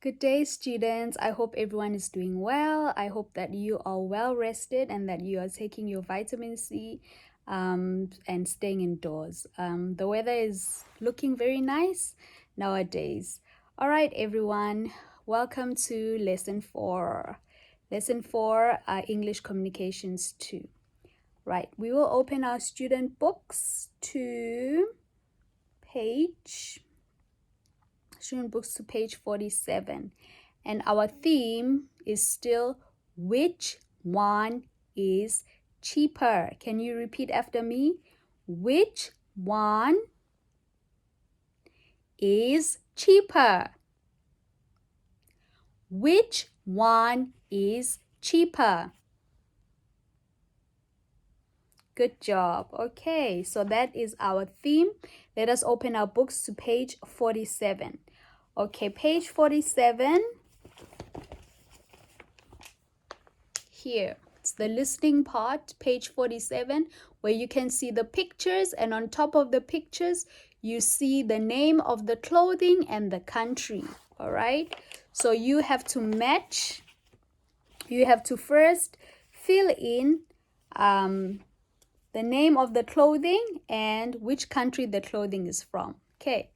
Good day, students. I hope everyone is doing well. I hope that you are well rested and that you are taking your vitamin C and staying indoors. The weather is looking very nice nowadays. All right, everyone. Welcome to Lesson 4. Lesson 4, English Communications 2. Right, we will open our student books to page 47, and our theme is still which one is cheaper. Can you repeat after me? Which one is cheaper? Which one is cheaper? Good job. Okay, so that is our theme. Let us open our books to page 47. Okay, page 47. Here, it's the listening part, page 47, where you can see the pictures, and on top of the pictures, you see the name of the clothing and the country. All right, so you have to match. You have to first fill in the name of the clothing and which country the clothing is from. Okay,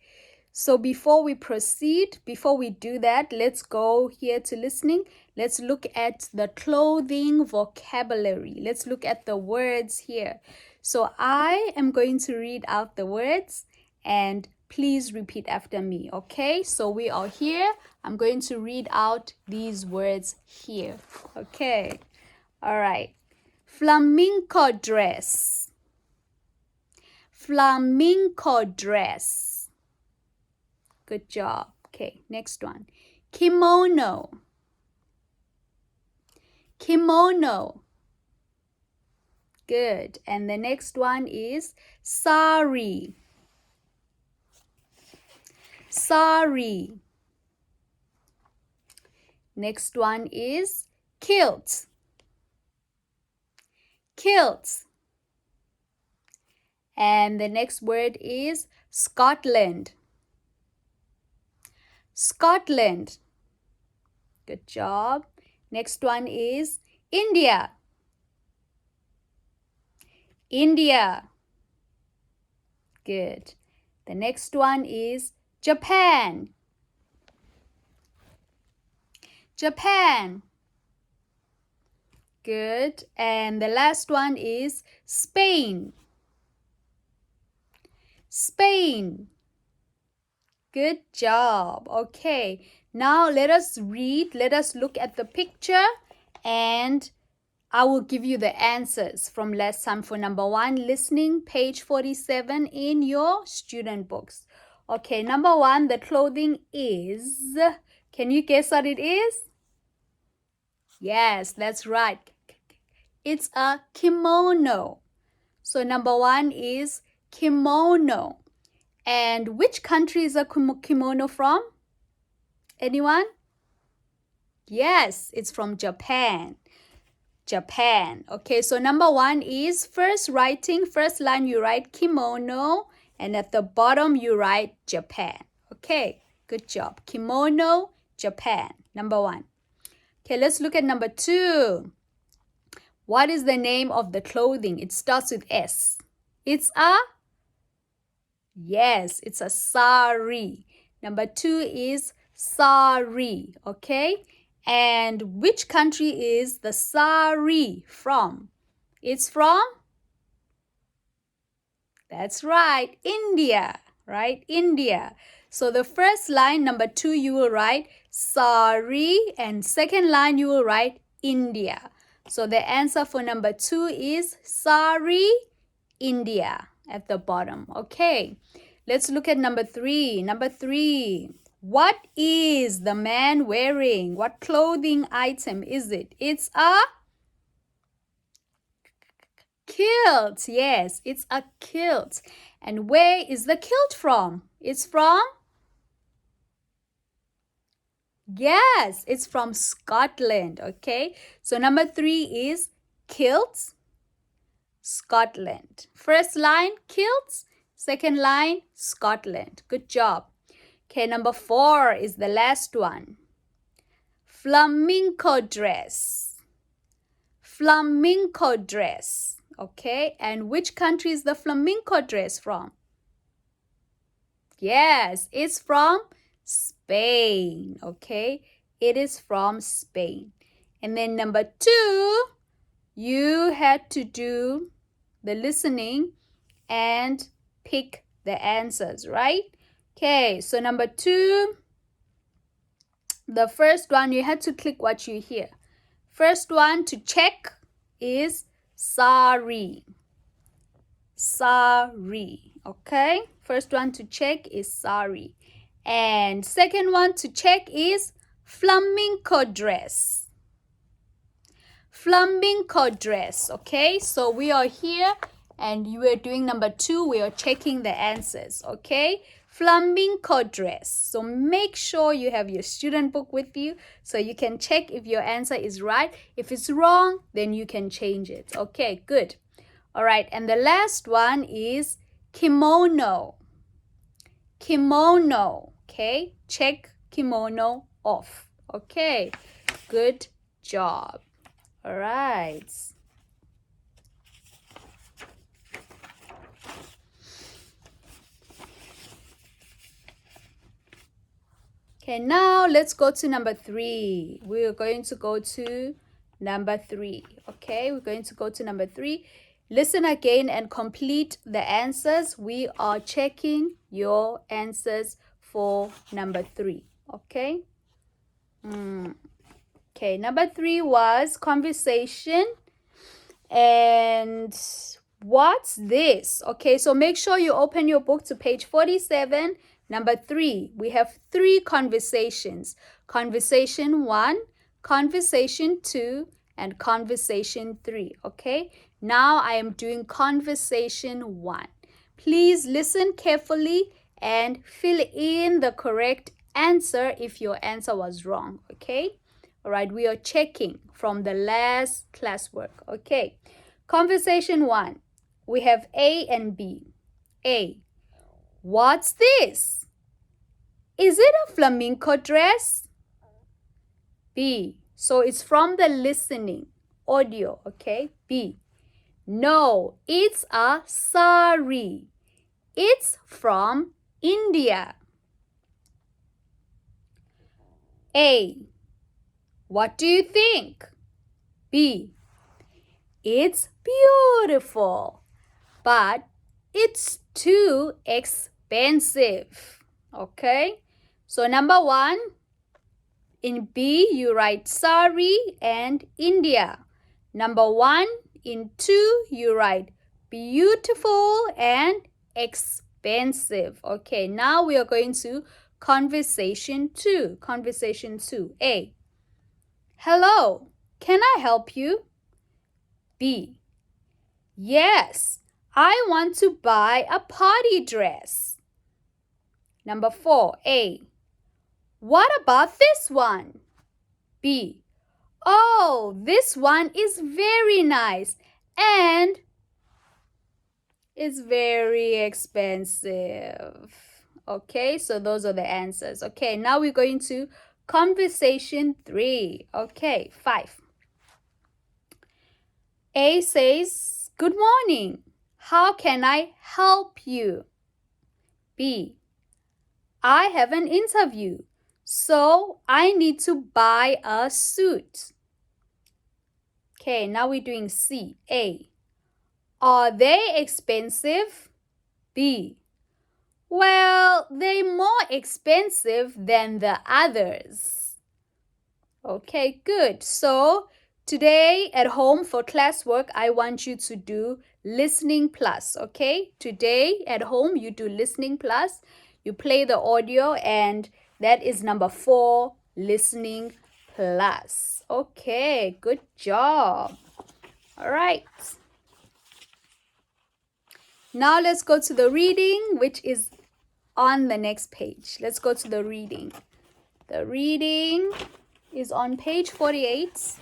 so before we proceed, before we do that, let's go here to listening. Let's look at the clothing vocabulary. Let's look at the words here. So I am going to read out the words and please repeat after me, okay? So we are here. I'm going to read out these words here, okay? All right. Flamenco dress. Flamenco dress. Good job. Okay, next one. Kimono. Kimono. Good. And the next one is sari. Sari. Next one is kilt. Kilt. And the next word is Scotland. Scotland. Good job. Next one is India. India. Good. The next one is Japan. Japan. Good. And the last one is Spain. Spain. Good job. Okay, now let us read. Let us look at the picture and I will give you the answers from last time for number 1, listening, page 47 in your student books. Okay, number 1, the clothing is, can you guess what it is? Yes, that's right. It's a kimono. So number 1 is kimono. And which country is a kimono from? Anyone? Yes, it's from Japan. Japan. Okay, so number 1 is first line you write kimono, and at the bottom you write Japan. Okay, good job. Kimono, Japan. Number 1. Okay, let's look at number 2. What is the name of the clothing? It starts with S. It's a? Yes, it's a sari. Number 2 is sari, okay? And which country is the sari from? It's from? That's right, India, right? India. So the first line, number 2, you will write sari, and second line you will write India. So the answer for number 2 is sari, India at the bottom. Okay, let's look at number 3. Number 3, what is the man wearing? What clothing item is it? It's a kilt. Yes, it's a kilt. And where is the kilt from? It's from? Yes, it's from Scotland. Okay, so number 3 is kilts, Scotland. First line, kilts. Second line, Scotland. Good job. Okay, number 4 is the last one. Flamenco dress. Flamenco dress. Okay, and which country is the flamenco dress from? Yes, it's from Spain. Okay, it is from Spain. And then number 2, you had to do the listening and pick the answers, right? Okay, so number 2, the first one, you had to click what you hear. First one to check is sorry. Sorry. Okay, first one to check is sorry. And second one to check is flamenco dress. Flamenco dress. Okay, so we are here and you are doing number 2. We are checking the answers. Okay, flamenco dress. So make sure you have your student book with you so you can check if your answer is right. If it's wrong, then you can change it. Okay, good. All right, and the last one is kimono. Kimono. Okay, check kimono off. Okay, good job. All right. Okay, now let's go to number 3. We're going to go to number 3. Okay, we're going to go to number 3. Listen again and complete the answers. We are checking your answers for number 3. Okay. Okay, number 3 was conversation. And what's this? Okay, so make sure you open your book to page 47. Number 3, we have 3 conversations. Conversation 1, conversation 2, and conversation 3. Okay, now I am doing conversation 1. Please listen carefully and fill in the correct answer if your answer was wrong. Okay, all right, we are checking from the last classwork. Okay, conversation 1, we have A and B. A, what's this? Is it a flamenco dress? B, so it's from the listening audio. Okay, B, no, it's a sari. It's from India. A, what do you think? B, it's beautiful, but it's too expensive. Okay, so number 1, in B, you write sari and India. Number 1, in 2, you write beautiful and expensive. Okay, now we are going to conversation 2. Conversation 2. A, hello, can I help you? B, yes, I want to buy a party dress. Number 4, A, what about this one? B, oh, this one is very nice and it's very expensive. Okay, so those are the answers. Okay, now we're going to conversation 3. Okay, 5. A says, good morning. How can I help you? B, I have an interview, so I need to buy a suit. Okay, now we're doing C. A, are they expensive? B, well, they're more expensive than the others. Okay, good. So today at home for classwork, I want you to do listening plus. Okay, today at home you do listening plus. You play the audio, and that is number 4, listening plus. Okay, good job. All right. Now let's go to the reading, which is on the next page. Let's go to the reading. The reading is on page 48.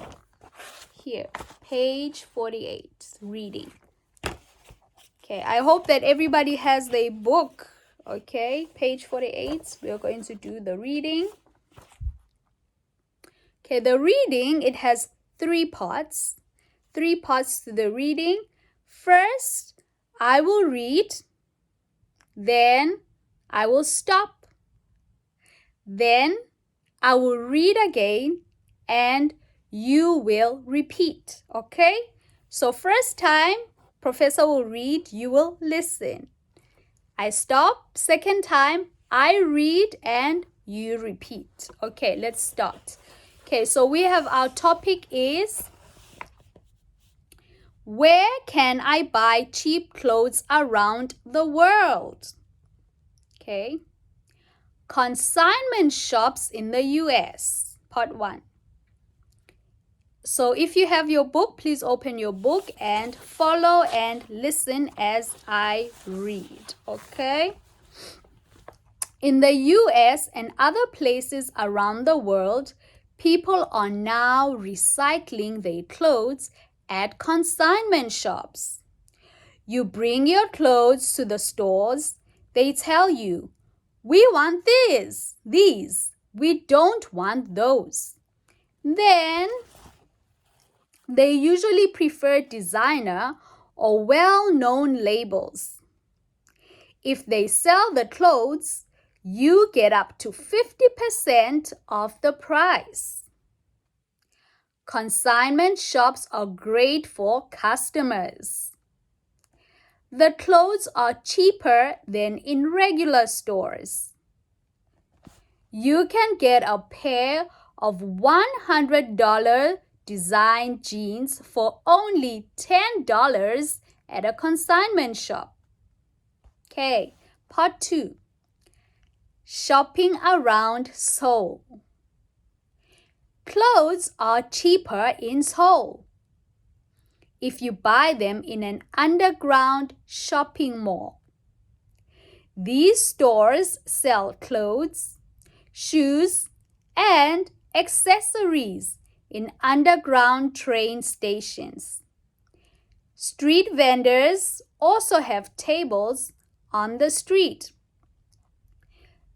Here, page 48, reading. Okay, I hope that everybody has their book. Okay, page 48, we are going to do the reading. Okay, the reading, it has three parts. Three parts to the reading. First, I will read. Then, I will stop. Then, I will read again and you will repeat. Okay? So first time, Professor will read, you will listen. I stop. Second time, I read and you repeat. Okay, let's start. Okay, so we have our topic is, where can I buy cheap clothes around the world? Okay. Consignment shops in the US, part 1. So if you have your book, please open your book and follow and listen as I read. Okay. In the US and other places around the world, people are now recycling their clothes at consignment shops. You bring your clothes to the stores, they tell you, we want these, we don't want those. Then, they usually prefer designer or well-known labels. If they sell the clothes, you get up to 50% of the price. Consignment shops are great for customers. The clothes are cheaper than in regular stores. You can get a pair of $100 design jeans for only $10 at a consignment shop. Okay, part 2. Shopping around Seoul. Clothes are cheaper in Seoul if you buy them in an underground shopping mall. These stores sell clothes, shoes, and accessories in underground train stations. Street vendors also have tables on the street.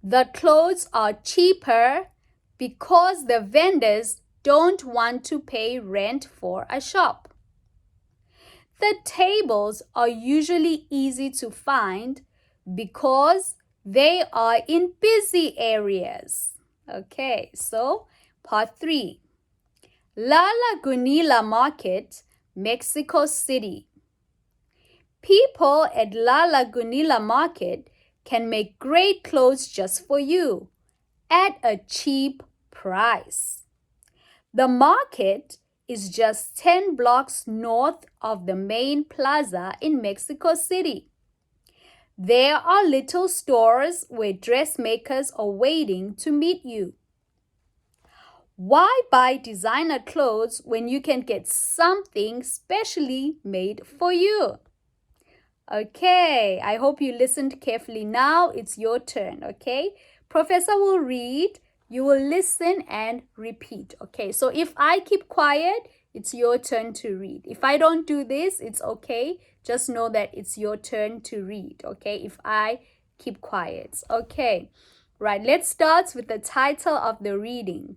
The clothes are cheaper because the vendors don't want to pay rent for a shop. The tables are usually easy to find because they are in busy areas. Okay, so part 3. La Lagunilla Market, Mexico City. People at La Lagunilla Market can make great clothes just for you at a cheap price. The market is just 10 blocks north of the main plaza in Mexico City. There are little stores where dressmakers are waiting to meet you. Why buy designer clothes when you can get something specially made for you? Okay, I hope you listened carefully. Now it's your turn, okay? Professor will read, you will listen and repeat, okay? So if I keep quiet, it's your turn to read. If I don't do this, it's okay. Just know that it's your turn to read, okay? If I keep quiet, okay? Right, let's start with the title of the reading.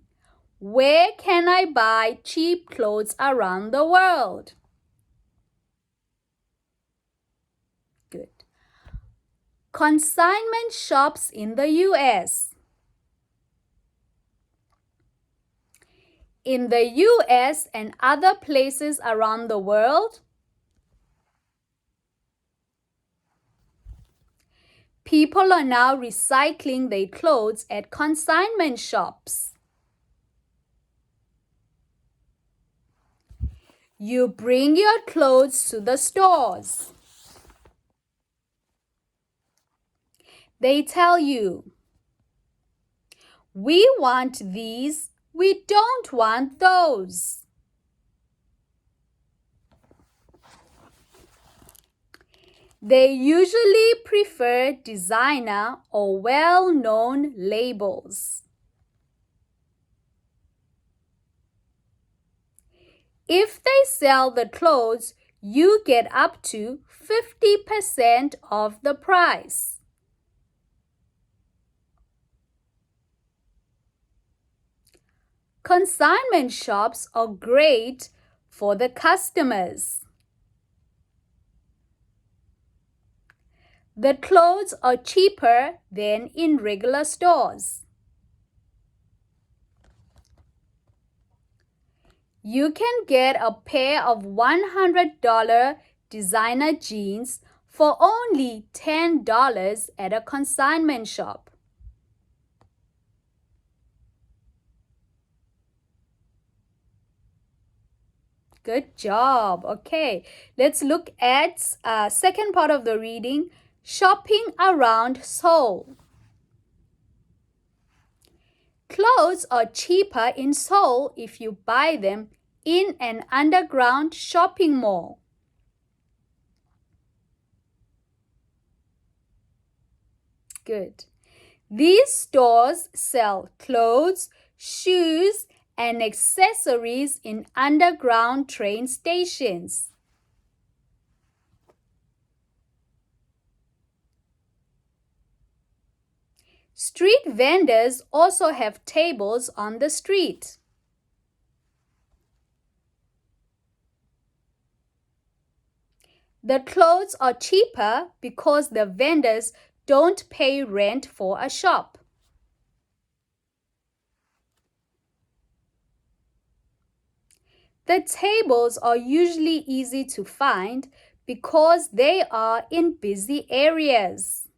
Where can I buy cheap clothes around the world? Good. Consignment shops in the US. In the US and other places around the world, people are now recycling their clothes at consignment shops. You bring your clothes to the stores. They tell you, we want these, we don't want those. They usually prefer designer or well-known labels. If they sell the clothes, you get up to 50% of the price. Consignment shops are great for the customers. The clothes are cheaper than in regular stores. You can get a pair of $100 designer jeans for only $10 at a consignment shop. Good job. Okay, let's look at second part of the reading, shopping around Seoul. Clothes are cheaper in Seoul if you buy them in an underground shopping mall. Good. These stores sell clothes, shoes, and accessories in underground train stations. Street vendors also have tables on the street. The clothes are cheaper because the vendors don't pay rent for a shop. The tables are usually easy to find because they are in busy areas.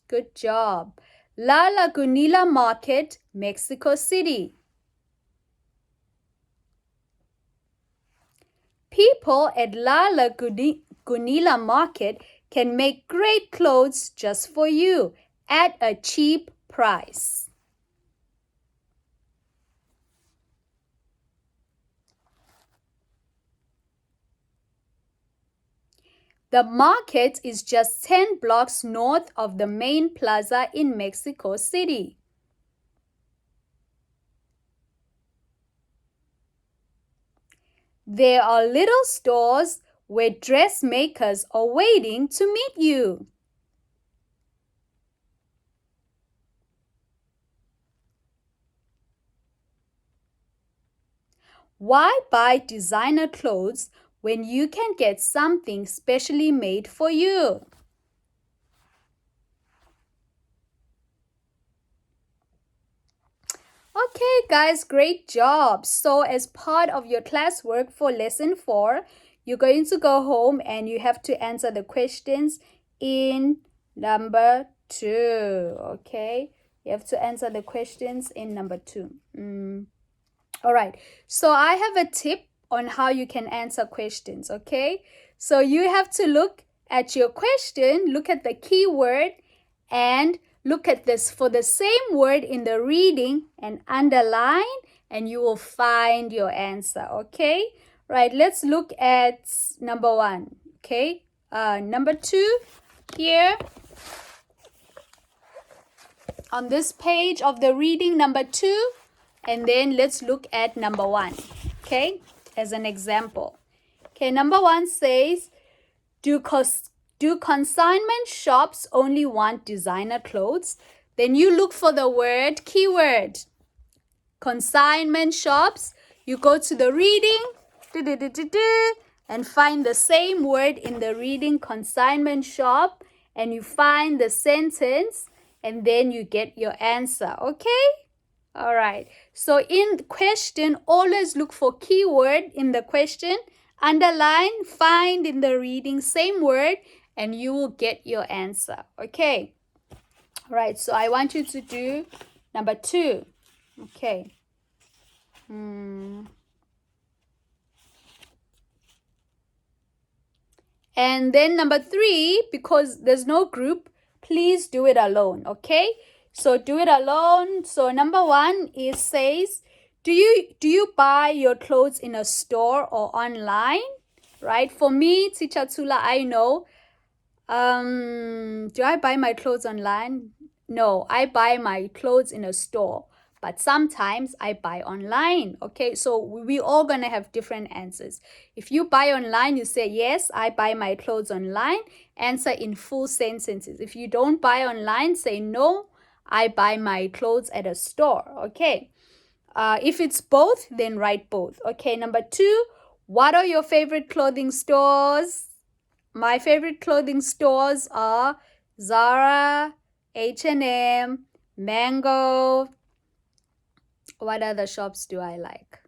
Good job. La Lagunilla Market, Mexico City. People at La Lagunilla Market can make great clothes just for you at a cheap price. The market is just 10 blocks north of the main plaza in Mexico City. There are little stores where dressmakers are waiting to meet you. Why buy designer clothes when you can get something specially made for you? Okay, guys, great job. So as part of your classwork for lesson 4, you're going to go home and you have to answer the questions in number 2. Okay, you have to answer the questions in number 2. All right, so I have a tip on how you can answer questions. Okay, so you have to look at your question, look at the keyword, and look at this for the same word in the reading and underline, and you will find your answer. Okay, right, let's look at number 1. Okay, number 2 here on this page of the reading, number 2, and then let's look at number 1. Okay, as an example. Okay, number 1 says, do consignment shops only want designer clothes? Then you look for the word keyword. Consignment shops, you go to the reading and find the same word in the reading, consignment shop, and you find the sentence and then you get your answer. Okay? All right. So in question, always look for keyword in the question. Underline, find in the reading, same word, and you will get your answer. Okay. All right. So I want you to do number 2. Okay. And then number 3, because there's no group, please do it alone. Okay. So do it alone. So number 1 is says, do you buy your clothes in a store or online? Right? For me, Teacher Tula, I know. Do I buy my clothes online? No, I buy my clothes in a store. but sometimes I buy online. Okay, so we all gonna have different answers. If you buy online, you say, yes, I buy my clothes online. Answer in full sentences. If you don't buy online, say, no, I buy my clothes at a store. Okay. If it's both, then write both. Okay, number 2, what are your favorite clothing stores? My favorite clothing stores are Zara, H&M, Mango. What other shops do I like?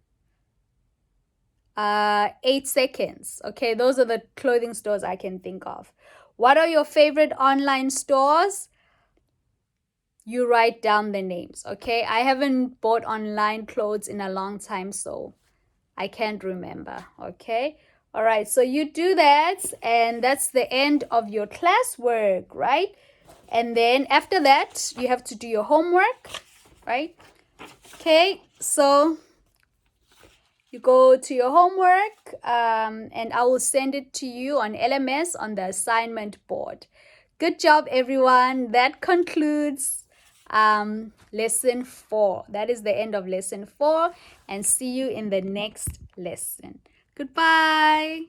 8 seconds. Okay, those are the clothing stores I can think of. What are your favorite online stores? You write down the names. Okay, I haven't bought online clothes in a long time, so I can't remember. Okay, all right, so you do that, and that's the end of your classwork, right? And then after that, you have to do your homework, right? Okay, so you go to your homework, and I will send it to you on LMS on the assignment board. Good job, everyone. That concludes lesson 4. That is the end of lesson 4, and see you in the next lesson. Goodbye.